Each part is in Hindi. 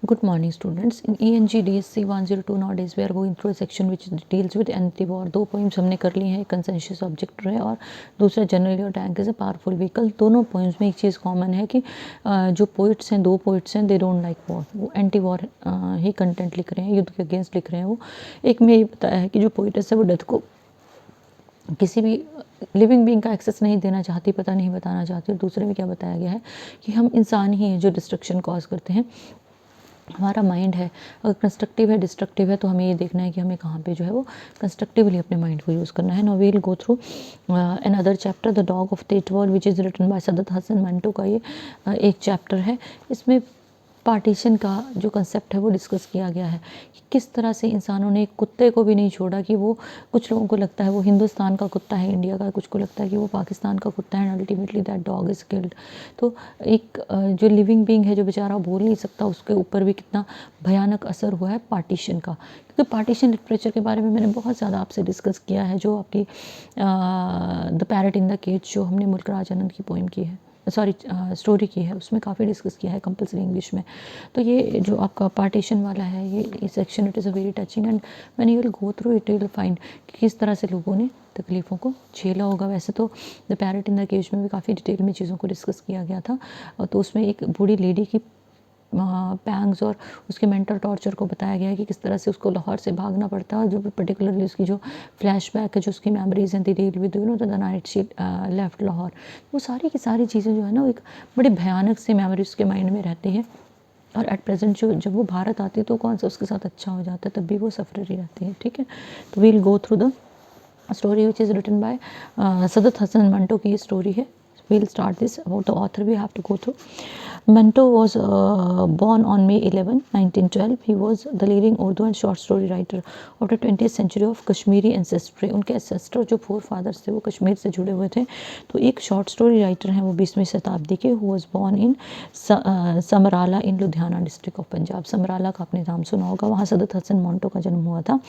Good morning students. In ENGDSC 102 nowadays we are going through a section which deals with anti-war. दो poems हमने कर ली हैं, एक कंसेंशस ऑब्जेक्ट है और दूसरा जनरली और tank is a powerful vehicle. दोनों पोइम्स में एक चीज़ कॉमन है कि जो पोइट्स हैं, दो पोइट्स हैं, दे डोंट लाइक वॉर, वो एंटी वॉर ही कंटेंट लिख रहे हैं, युद्ध के अगेंस्ट लिख रहे हैं। वो एक में ये बताया है कि जो पोइट्स है वो डेथ को किसी भी लिविंग बीइंग का एक्सेस नहीं देना चाहती, पता नहीं बताना चाहती। और दूसरे में क्या बताया गया है कि हम इंसान ही हैं जो डिस्ट्रक्शन कॉज करते हैं। हमारा माइंड है, अगर कंस्ट्रक्टिव है डिस्ट्रक्टिव है तो हमें ये देखना है कि हमें कहाँ पे जो है वो कंस्ट्रक्टिवली अपने माइंड को यूज़ करना है। Now we will go through another chapter the dog of Tetwal which is written by Saadat Hasan Manto का ये एक चैप्टर है। इसमें पार्टीशन का जो कंसेप्ट है वो डिस्कस किया गया है कि किस तरह से इंसानों ने एक कुत्ते को भी नहीं छोड़ा, कि वो कुछ लोगों को लगता है वो हिंदुस्तान का कुत्ता है इंडिया का, कुछ को लगता है कि वो पाकिस्तान का कुत्ता है, and ultimately that dog is killed. तो एक जो लिविंग बीइंग है जो बेचारा बोल नहीं सकता, उसके ऊपर भी कितना भयानक असर हुआ है पार्टीशन का। क्योंकि पार्टीशन लिटरेचर के बारे में मैंने बहुत ज़्यादा आपसे डिस्कस किया है, जो आपकी the parrot in the cage जो हमने मुल्क राज आनंद की पोइम की है, सॉरी स्टोरी की है, उसमें काफ़ी डिस्कस किया है कंपलसरी इंग्लिश में। तो ये जो आपका पार्टीशन वाला है ये section it is a very touching, and when you will go through it you will find कि किस तरह से लोगों ने तकलीफ़ों को झेला होगा। वैसे तो the parrot in the cage में भी काफ़ी डिटेल में चीज़ों को डिस्कस किया गया था। तो उसमें एक बूढ़ी लेडी की पैंग्स और उसके मेंटल टॉर्चर को बताया गया है कि किस तरह से उसको लाहौर से भागना पड़ता है, और जो पर्टिकुलरली उसकी जो फ्लैशबैक है, जो उसकी मेमोरीज हैं, the deal with you know the night she left Lahore, वो सारी की सारी चीज़ें जो है ना वो एक बड़ी भयानक सी मेमोरी उसके माइंड में रहती है। और एट प्रेजेंट जो जब वो भारत आती है तो कौन सा उसके साथ अच्छा हो जाता है, तब भी वो सफर ही रहती है। ठीक है, तो we'll go through the story which is written by Saadat Hasan Manto की ये स्टोरी है। We'll start this. About the author we have to go through. Manto was born on May 11, 1912. He was the leading Urdu and short story writer of the 20th century of Kashmiri ancestry. उनके ancestor जो forefathers थे वो कश्मीर से जुड़े हुए थे। तो एक short story writer हैं वो 20वीं शताब्दी के, who was born in Samrala in Ludhiana district of Punjab. Samrala का आपने नाम सुना होगा, वहाँ सदत हसन मंटो का जन्म हुआ था।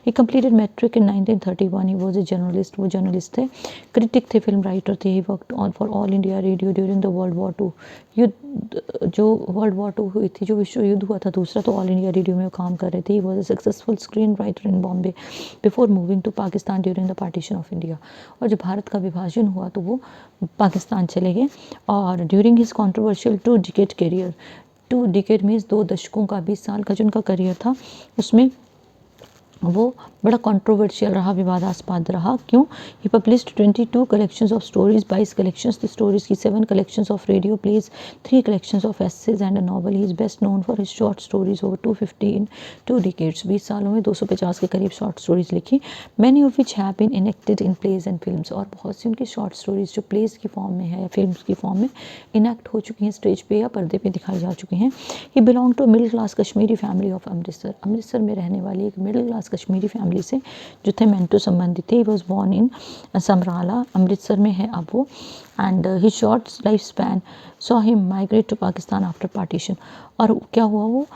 He completed metric in 1931. He was a journalist. वो journalist थे, critic थे, film writer थे। He worked on for All India Radio during the World War Two. युद्ध जो वर्ल्ड वॉर टू हुई थी, जो विश्व युद्ध हुआ था दूसरा, तो ऑल इंडिया रेडियो में वो काम कर रहे थे। He was a successful screen writer in Bombay before moving to Pakistan during the partition of India. और जब भारत का विभाजन हुआ तो वो पाकिस्तान चले गए। और during his controversial 2 decade career, 2 decade means 2 दशकों का, 20 साल का जो उनका करियर था, उसमें वो बड़ा कंट्रोवर्शियल रहा, विवादास्पद रहा। क्यों? He published 22 collections of stories, 22 collections थी स्टोरीज की, 7 collections of radio plays, 3 collections of essays and a novel. He is best known for his short stories over 250 in 2 decades. 20 सालों में 250 के करीब शॉर्ट स्टोरीज लिखी। Many of which have been enacted in plays and films, और बहुत सी उनकी शॉर्ट स्टोरीज जो प्लेज की फॉर्म में है या फिल्म्स की फॉर्म में इनेक्ट हो चुकी हैं, स्टेज पे या पर्दे पे दिखाई जा चुकी हैं। He belong to middle class Kashmiri family of Amritsar. Amritsar में रहने वाली एक मिडिल क्लास कश्मीरी फैमिली से जो थे मेंटो संबंधित थे। He was born in Samrala, Amritsar में है अब वो। And his short life span saw him migrate to Pakistan after partition. और क्या हुआ, वो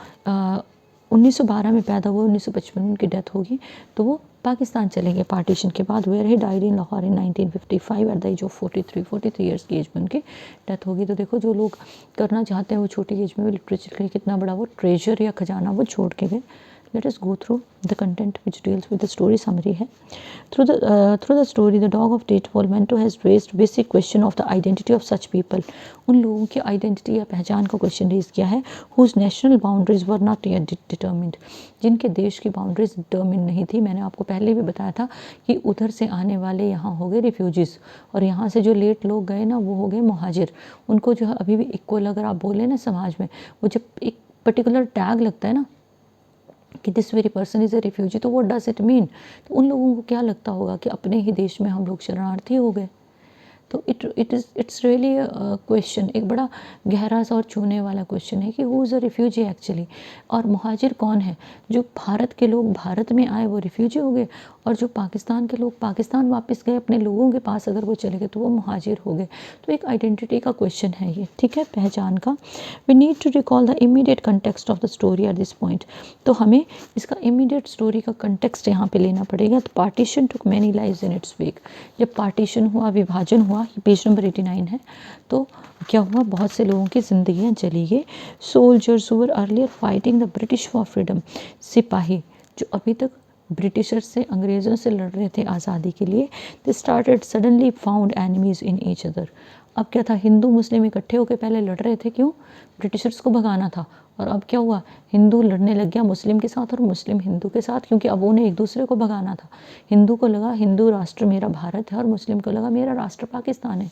1912 में पैदा हुआ, 1955 में उनकी डेथ होगी, तो वो पाकिस्तान चले गए पार्टीशन के बाद। Where he died in Lahore in 1955 at the age of 43 years की एज में उनकी डेथ होगी। तो देखो, जो लोग करना चाहते हैं वो छोटी एज में लिटरेचर के लिए कितना बड़ा वो ट्रेजर या खजाना वो छोड़ के गए। Let us go through the content which deals with the story summary है। Through the story, the dog of Tatewal, Manto has raised basic question of the identity of such people. उन लोगों की आइडेंटिटी या पहचान का क्वेश्चन रेज किया है। whose national boundaries were not yet determined, जिनके देश की बाउंड्रीज डिटर्मिन नहीं थी। मैंने आपको पहले भी बताया था कि उधर से आने वाले यहाँ हो गए रिफ्यूजीज़, और यहाँ से जो लेट लोग गए ना वो हो गए मुहाजिर। उनको जो है अभी भी इक्वल अगर आप बोले ना समाज में, वो जब एक पर्टिकुलर टैग लगता है ना कि this very person is a refugee, तो व्हाट डज इट मीन। तो उन लोगों को क्या लगता होगा कि अपने ही देश में हम लोग शरणार्थी हो गए। तो इट्स रियली क्वेश्चन, एक बड़ा गहरा सा और छूने वाला क्वेश्चन है कि who is a refugee actually. और मुहाजिर कौन है? जो भारत के लोग भारत में आए वो रिफ्यूजी हो गए, और जो पाकिस्तान के लोग पाकिस्तान वापस गए अपने लोगों के पास अगर वो चले गए तो वो मुहाजिर हो गए। तो एक आइडेंटिटी का क्वेश्चन है ये, ठीक है, पहचान का। We need to recall the immediate context of the story at this point. तो हमें इसका इमीडिएट स्टोरी का कंटेक्स्ट यहाँ पे लेना पड़ेगा। तो partition took many lives in its wake, जब पार्टीशन हुआ, विभाजन हुआ, हुआ, पेज नंबर 89 है। तो क्या हुआ, बहुत से लोगों की ज़िंदगियाँ चली गई। Soldiers were earlier fighting the British for freedom, सिपाही जो अभी तक ब्रिटिशर्स से, अंग्रेज़ों से लड़ रहे थे आज़ादी के लिए, they started suddenly found enemies in each other. अब क्या था, हिंदू मुस्लिम इकट्ठे होकर पहले लड़ रहे थे, क्यों, ब्रिटिशर्स को भगाना था। और अब क्या हुआ, हिंदू लड़ने लग गया मुस्लिम के साथ और मुस्लिम हिंदू के साथ, क्योंकि अब उन्हें एक दूसरे को भगाना था। हिंदू को लगा हिंदू राष्ट्र मेरा भारत है और मुस्लिम को लगा मेरा राष्ट्र पाकिस्तान है।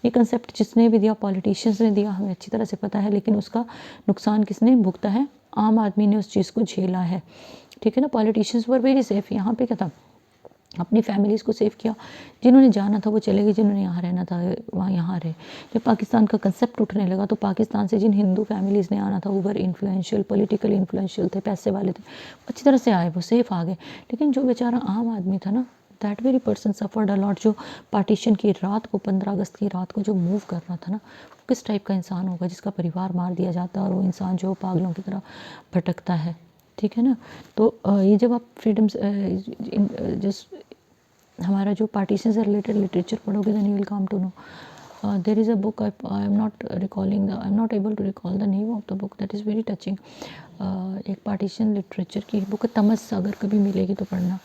ये कंसेप्ट जिसने भी दिया, पॉलिटिशियंस ने दिया, हमें अच्छी तरह से पता है, लेकिन उसका नुकसान किसने भुगता है, आम आदमी ने उस चीज़ को झेला है। ठीक है ना, पॉलिटिशियंस वर वेरी सेफ। यहाँ पे क्या था, अपनी फैमिलीज़ को सेव किया, जिन्होंने जाना था वो चले गए, जिन्होंने यहाँ रहना था वहाँ यहाँ रहे। जब पाकिस्तान का कंसेप्ट उठने लगा तो पाकिस्तान से जिन हिंदू फैमिलीज़ ने आना था, ओवर इन्फ्लुएंशियल, पॉलिटिकल इन्फ्लुएंशियल थे, पैसे वाले थे, अच्छी तरह से आए, वो सेफ आ गए। लेकिन जो बेचारा आम आदमी था ना, that very person suffered a lot. जो पार्टीशन की रात को, 15 अगस्त की रात को जो मूव कर रहा था ना, किस टाइप का इंसान होगा जिसका परिवार मार दिया जाता है और वो इंसान जो पागलों की तरह भटकता है। ठीक है ना, तो ये जब आप फ्रीडम जस्ट हमारा जो पार्टीशन से रिलेटेड लिटरेचर पढ़ोगे then you will come to know. There is a book, I am not recalling I am not able to recall the name of the book, that is very touching. एक पार्टीशन लिटरेचर की बुक है, तमस, अगर कभी मिलेगी तो पढ़ना।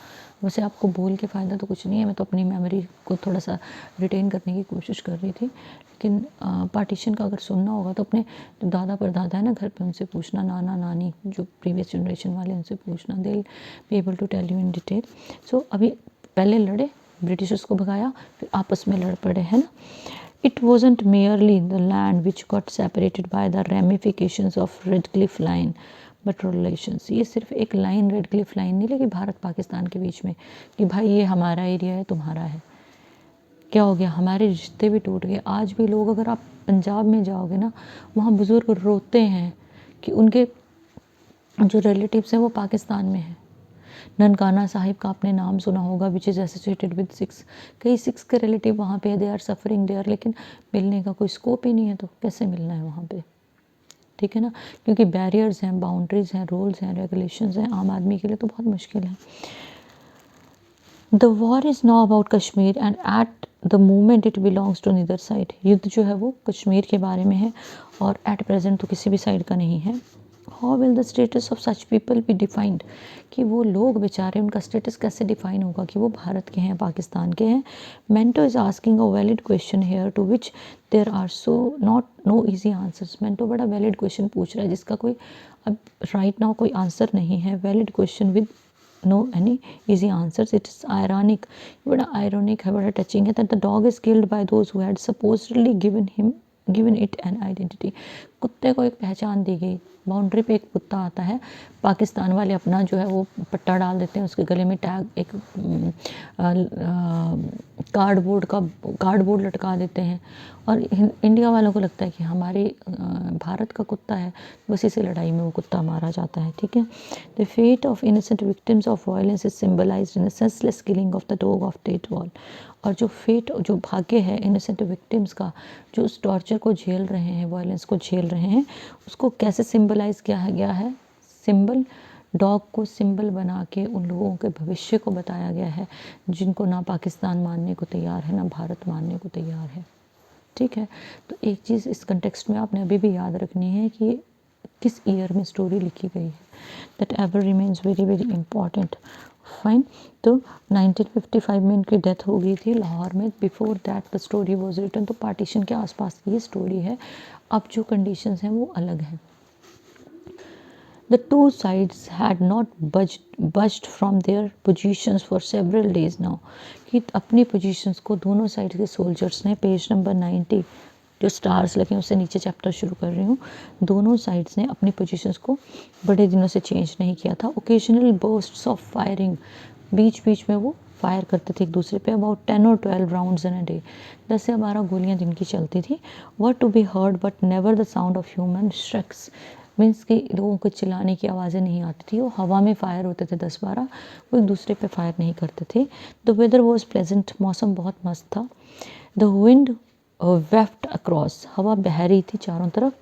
वैसे आपको बोल के फ़ायदा तो कुछ नहीं है, मैं तो अपनी मेमोरी को थोड़ा सा रिटेन करने की कोशिश कर रही थी। लेकिन पार्टीशन का अगर सुनना होगा तो अपने जो दादा परदादा है ना घर पे, उनसे पूछना, नाना नानी जो प्रीवियस जनरेशन वाले, उनसे पूछना, they will be able to tell you in detail. So अभी पहले लड़े, ब्रिटिशर्स को भगाया, फिर आपस में लड़ पड़े, है ना। It wasn't merely the land which got separated by the ramifications of Radcliffe line but relations. ये सिर्फ एक लाइन, रेडक्लिफ लाइन नहीं लगी भारत पाकिस्तान के बीच में कि भाई ये हमारा एरिया है, तुम्हारा है। क्या हो गया, हमारे रिश्ते भी टूट गए। आज भी लोग, अगर आप पंजाब में जाओगे ना, वहाँ बुज़ुर्ग रोते हैं कि उनके जो रिलेटिव्स हैं वो पाकिस्तान में हैं। ननकाना साहिब का आपने नाम सुना होगा, which is associated with Sikhs. कई सिख्स के रिलेटिव वहाँ पे, दे आर सफरिंग देयर, लेकिन मिलने का कोई स्कोप ही नहीं है, तो कैसे मिलना है वहाँ पे। ठीक है ना, क्योंकि बैरियर्स हैं, बाउंड्रीज हैं, रूल्स हैं, रेगुलेशंस हैं, आम आदमी के लिए तो बहुत मुश्किल है। The war is now about Kashmir and at the moment it belongs to neither side. युद्ध जो है वो कश्मीर के बारे में है और एट प्रेजेंट तो किसी भी साइड का नहीं है। How will the status of such people be defined, कि वो लोग बेचारे, उनका स्टेटस कैसे डिफाइन होगा कि वो भारत के हैं, पाकिस्तान के हैं। Manto is asking a valid question here to which there are so not no easy answers. Manto बड़ा वैलिड क्वेश्चन पूछ रहा है जिसका कोई अब राइट नाउ कोई आंसर नहीं है। Valid question with no any easy answers. It is ironic, बड़ा ironic है, बड़ा टचिंग है, that the dog is killed by those who had supposedly given it an identity। कुत्ते को एक पहचान दी गई। बाउंड्री पे एक कुत्ता आता है, पाकिस्तान वाले अपना जो है वो पट्टा डाल देते हैं, उसके गले में टैग, एक कार्डबोर्ड लटका देते हैं, और इंडिया वालों को लगता है कि हमारे भारत का कुत्ता है, बस इसी लड़ाई में वो कुत्ता मारा जाता है। ठीक है, the fate of innocent victims of violence is symbolised in the senseless killing of the dog of Tetwal. और जो फेट, जो भाग्य है इनोसेंट विक्टिम्स का, जो उस टॉर्चर को झेल रहे हैं, वायलेंस को झेल रहे हैं, उसको कैसे सिम्बलाइज किया गया है, सिंबल, डॉग को सिंबल बना के उन लोगों के भविष्य को बताया गया है जिनको ना पाकिस्तान मानने को तैयार है, ना भारत मानने को तैयार है। ठीक है, तो एक चीज़ इस कंटेक्स्ट में आपने अभी भी याद रखनी है कि किस ईयर में स्टोरी लिखी गई है, that ever remains very very important. Fine, तो 1955 में इनकी डेथ हो गई थी लाहौर में। Before that the story was written, तो पार्टीशन के आसपास की ये स्टोरी है। अब जो कंडीशंस हैं वो अलग हैं। The two sides had not budged from their positions for several days now। कि अपनी पोजीशंस को दोनों साइड के सोल्जर्स ने, पेज नंबर 90 जो स्टार्स लगे उससे नीचे चैप्टर शुरू कर रही हूँ, दोनों साइड्स ने अपनी पोजीशंस को बड़े दिनों से चेंज नहीं किया था। ओकेजनल बर्स्ट्स ऑफ फायरिंग, बीच बीच में वो फायर करते थे एक दूसरे पे, about 10 or 12 rounds in a day, 10 से 12 गोलियाँ दिन की चलती थी। Were to be heard but never the sound of human strikes, means कि लोगों को चिल्लाने की आवाज़ें नहीं आती थी, वो हवा में फायर होते थे 10-12, वो एक दूसरे पे फायर नहीं करते थे। द वेदर वॉज प्लेजेंट, मौसम बहुत मस्त था। द विंड वेफ्ट अक्रॉस, हवा बह रही थी चारों तरफ।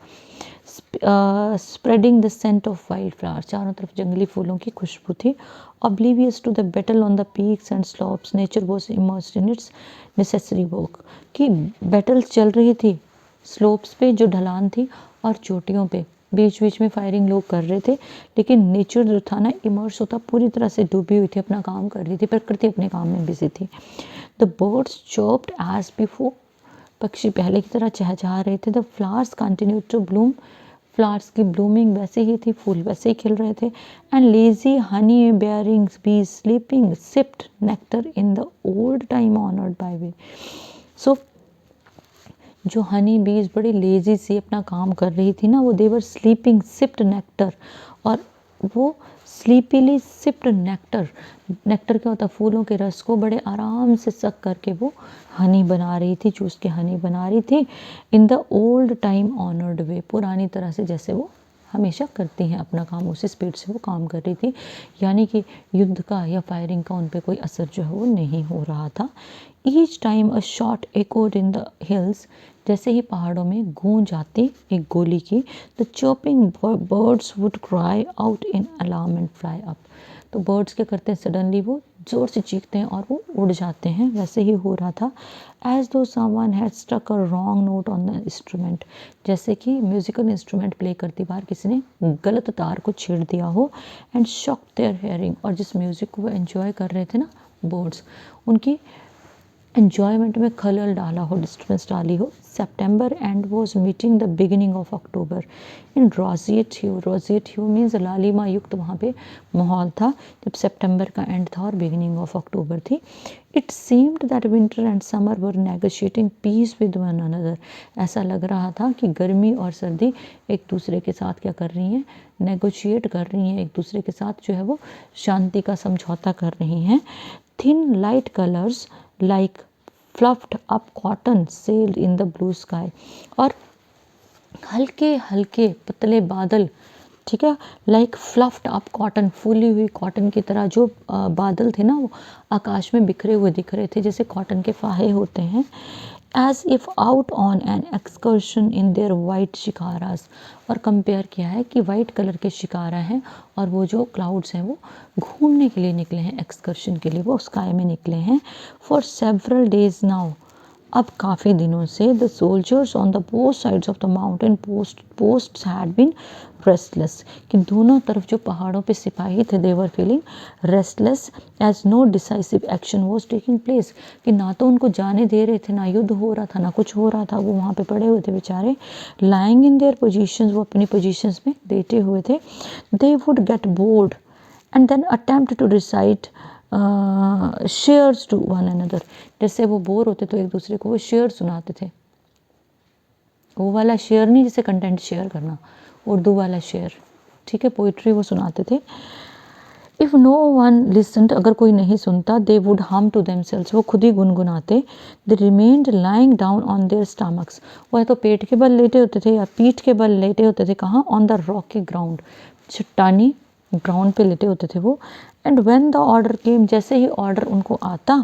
Spreading the scent of wild flower, चारों तरफ जंगली फूलों की खुशबू थी। Oblivious to the battle on the peaks and slopes, nature was immersed in its necessary work, कि बैटल चल रही थी स्लोप्स पे जो ढलान थी और चोटियों पे, बीच बीच में फायरिंग लोग कर रहे थे, लेकिन नेचर जो था ना इमर्स होता पूरी तरह से डूबी हुई थी, अपना काम कर रही थी, प्रकृति अपने काम में बिजी थी। The birds chopped as before, पक्षी पहले की तरह चहचहा रहे थे। The flowers continue to bloom, flowers की ब्लूमिंग वैसे ही थी, फूल वैसे ही खिल रहे थे। And lazy honey bearing bees sleeping sipped nectar in the old time honoured by way. So जो हनी बीज बड़ी लेजी सी अपना काम कर रही थी ना, वो देवर स्लीपिंग सिप्ड नेक्टर, और वो स्लीपीली सिप्ड नेक्टर, नेक्टर क्या होता है, फूलों के रस को बड़े आराम से सक करके वो हनी बना रही थी, चूस के हनी बना रही थी। In the old time honoured way, पुरानी तरह से जैसे वो हमेशा करती हैं अपना काम, उसी स्पीड से वो काम कर रही थी, यानी कि युद्ध का या फायरिंग का उन पर कोई असर जो है वो नहीं हो रहा था। Each time a shot echoed in the hills, जैसे ही पहाड़ों में गूंज आती एक गोली की, the chopping birds would cry out in alarm and fly up, तो बर्ड्स क्या करते हैं, सडनली वो ज़ोर से चीखते हैं और वो उड़ जाते हैं, वैसे ही हो रहा था। As though someone had struck a wrong note on the instrument, जैसे कि म्यूजिकल इंस्ट्रूमेंट प्ले करती बार किसी ने गलत तार को छेड़ दिया हो। एंड शॉक देयर हेयरिंग, और जिस म्यूज़िक को वो एंजॉय कर रहे थे ना बर्ड्स, उनकी एन्जॉयमेंट में खलल डाला हो, डिस्टर्बेंस डाली हो। September end was meeting the beginning of October in roseate hue, roseate hue means लालिमा युक्त वहाँ पे माहौल था जब सितंबर का एंड था और बिगिनिंग ऑफ अक्टूबर थी। It seemed that winter and summer were negotiating peace with one another, ऐसा लग रहा था कि गर्मी और सर्दी एक दूसरे के साथ क्या कर रही हैं, नेगोशिएट कर रही हैं, एक दूसरे के साथ जो है वो शांति का समझौता कर रही हैं। Thin light colours like fluffed up cotton sailed in the blue sky, और हल्के हल्के पतले बादल, ठीक है, लाइक फ्लफ्ड अप कॉटन, फूली हुई कॉटन की तरह जो बादल थे ना वो आकाश में बिखरे हुए दिख रहे थे, जैसे कॉटन के फाहे होते हैं। As if out on an excursion in their white shikaras, और कंपेयर किया है कि वाइट कलर के शिकारा हैं और वो जो क्लाउड्स हैं वो घूमने के लिए निकले हैं, एक्सकर्शन के लिए वो स्काई में निकले हैं। फॉर सेवरल डेज नाउ, अब काफ़ी दिनों से the soldiers on the both sides of the mountain posts had been restless, कि दोनों तरफ जो पहाड़ों पे सिपाही थे they were feeling restless as no decisive action was taking place, कि ना तो उनको जाने दे रहे थे, ना युद्ध हो रहा था, ना कुछ हो रहा था, वो वहाँ पे पड़े हुए थे बेचारे, लाइंग इन देयर पोजीशंस, वो अपनी पोजीशंस में लेटे हुए थे। They would get bored and then attempt to recite shers to one another, जैसे वो बोर होते तो एक दूसरे को वो शेयर सुनाते थे, वो वाला शेयर नहीं जैसे कंटेंट शेयर करना, उर्दू वाला शेयर, ठीक है, पोइट्री वो सुनाते थे। इफ़ नो वन लिसन्ड, अगर कोई नहीं सुनता, they would harm to themselves, वो खुद ही गुनगुनाते। They remained lying down on their stomachs, वो या तो पेट के बल लेटे होते थे या पीठ के बल लेटे होते थे, कहाँ, ऑन द रॉकी ग्राउंड, चट्टानी ग्राउंड पे लेटे होते थे वो। एंड व्हेन द ऑर्डर केम, जैसे ही ऑर्डर उनको आता,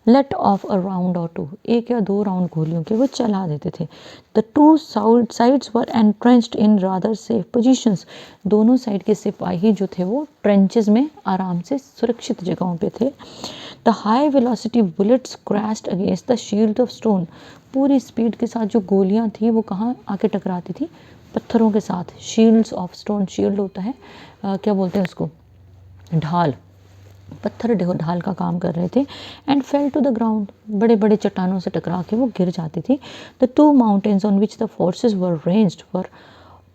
लेट ऑफ अ राउंड और टू, एक या दो राउंड गोलियों के वो चला देते थे। The two sides were entrenched in rather safe positions, दोनों साइड के सिपाही जो थे वो ट्रेंचेस में आराम से सुरक्षित जगहों पे थे। The high velocity bullets crashed against the shield of stone, पूरी स्पीड के साथ जो गोलियां थी वो कहाँ आके टकराती थी, पत्थरों के साथ। शील्ड्स ऑफ स्टोन, शील्ड होता है क्या बोलते हैं उसको, ढाल, पत्थर ढाल का काम कर रहे थे। And fell to the ground, बड़े बड़े चट्टानों से टकरा के वो गिर जाती थी। The two mountains on which the forces were ranged were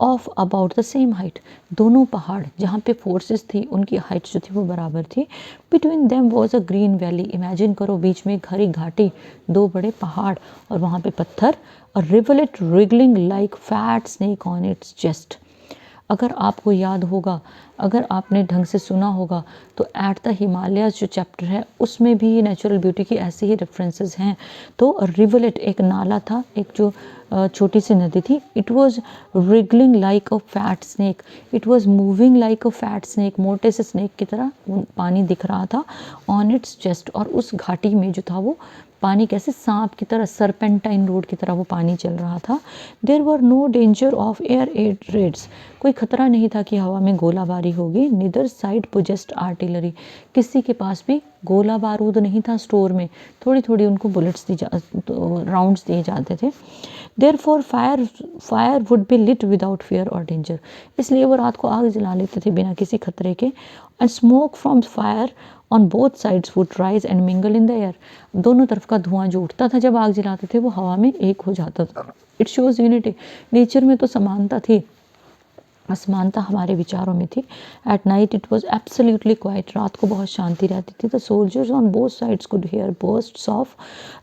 of about the same height, दोनों पहाड़ जहाँ पे फोर्सेस थी उनकी हाइट जो थी वो बराबर थी। Between them was a green valley, imagine करो बीच में एक हरी घाटी, दो बड़े पहाड़ और वहाँ पे पत्थर, और rivulet wriggling like fat snake on its chest. अगर आपको याद होगा अगर आपने ढंग से सुना होगा तो एट द हिमालयाज जो चैप्टर है उसमें भी नेचुरल ब्यूटी की ऐसी ही रेफरेंसेस हैं। तो रिवलेट एक नाला था, एक जो छोटी सी नदी थी। It was wriggling like a fat snake, it was moving like a fat snake, मोटे से स्नेक की तरह पानी दिख रहा था ऑन इट्स चेस्ट। और उस घाटी में जो था वो पानी कैसे सांप की तरह, सरपेंटाइन रोड की तरह वो पानी चल रहा था। There were no danger of air raids, कोई खतरा नहीं था कि हवा में गोलाबारी होगी। निदर साइड पोजेस्ट आर्टिलरी, किसी के पास भी गोला बारूद नहीं था स्टोर में, थोड़ी थोड़ी उनको बुलेट्स राउंड्स दिए जाते थे। Therefore fire would be lit without fear और डेंजर, इसलिए वो रात को आग जला लेते थे बिना किसी खतरे के। And smoke from fire on both sides would rise and mingle in the air, दोनों तरफ का धुआं जो उठता था जब आग जलाते थे वो हवा में एक हो जाता था। इट शोज यूनिटी, नेचर में तो समानता थी, असमानता हमारे विचारों में थी। At night it was absolutely quite, रात को बहुत शांति रहती थी। The soldiers on both sides could hear bursts of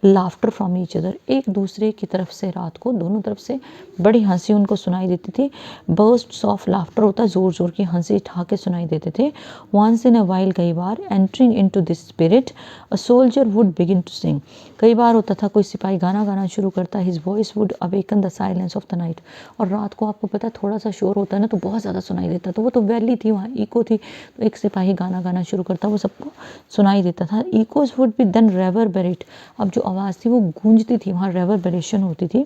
laughter from each other, एक दूसरे की तरफ से रात को दोनों तरफ से बड़ी हंसी उनको सुनाई देती थी। बर्स्ट्स ऑफ लाफ्टर होता है ज़ोर ज़ोर की हंसी ठाके सुनाई देते थे। वंस इन अ वाइल, कई बार, entering into this spirit a soldier would begin to sing, कई बार होता था कोई सिपाही गाना गाना शुरू करता, his voice would awaken the silence of the night. और रात को आपको पता है थोड़ा सा शोर होता है ना तो बहुत ज़्यादा सुनाई देता, तो वो तो वैली थी, वहाँ इको थी, तो एक सिपाही गाना गाना शुरू करता, वो सबको सुनाई देता था। इकोज वुड बी देन रेवरबरेट, अब जो आवाज़ थी वो गूंजती थी, वहाँ रेवरबरेशन होती थी।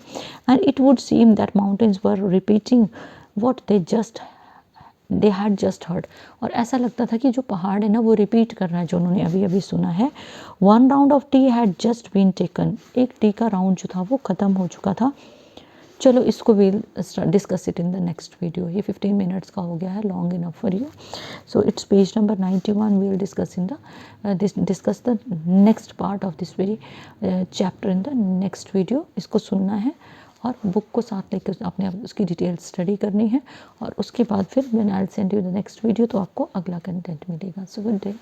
And it would seem that mountains were repeating what they had just heard, और ऐसा लगता था कि जो पहाड़ है ना वो रिपीट कर रहा है जो उन्होंने अभी अभी सुना है। One round of tea had just been taken, एक टी का राउंड जो था वो ख़त्म हो चुका था। चलो इसको we'll discuss it in the next video, ये 15 मिनट्स का हो गया है, long enough for you. So it's page number 91, we'll discuss in the discuss the next part of this very chapter in the next video. इसको सुनना है और बुक को साथ लेकर आपने उसकी डिटेल स्टडी करनी है, और उसके बाद फिर when I will send you the next video तो आपको अगला कंटेंट मिलेगा। So good day.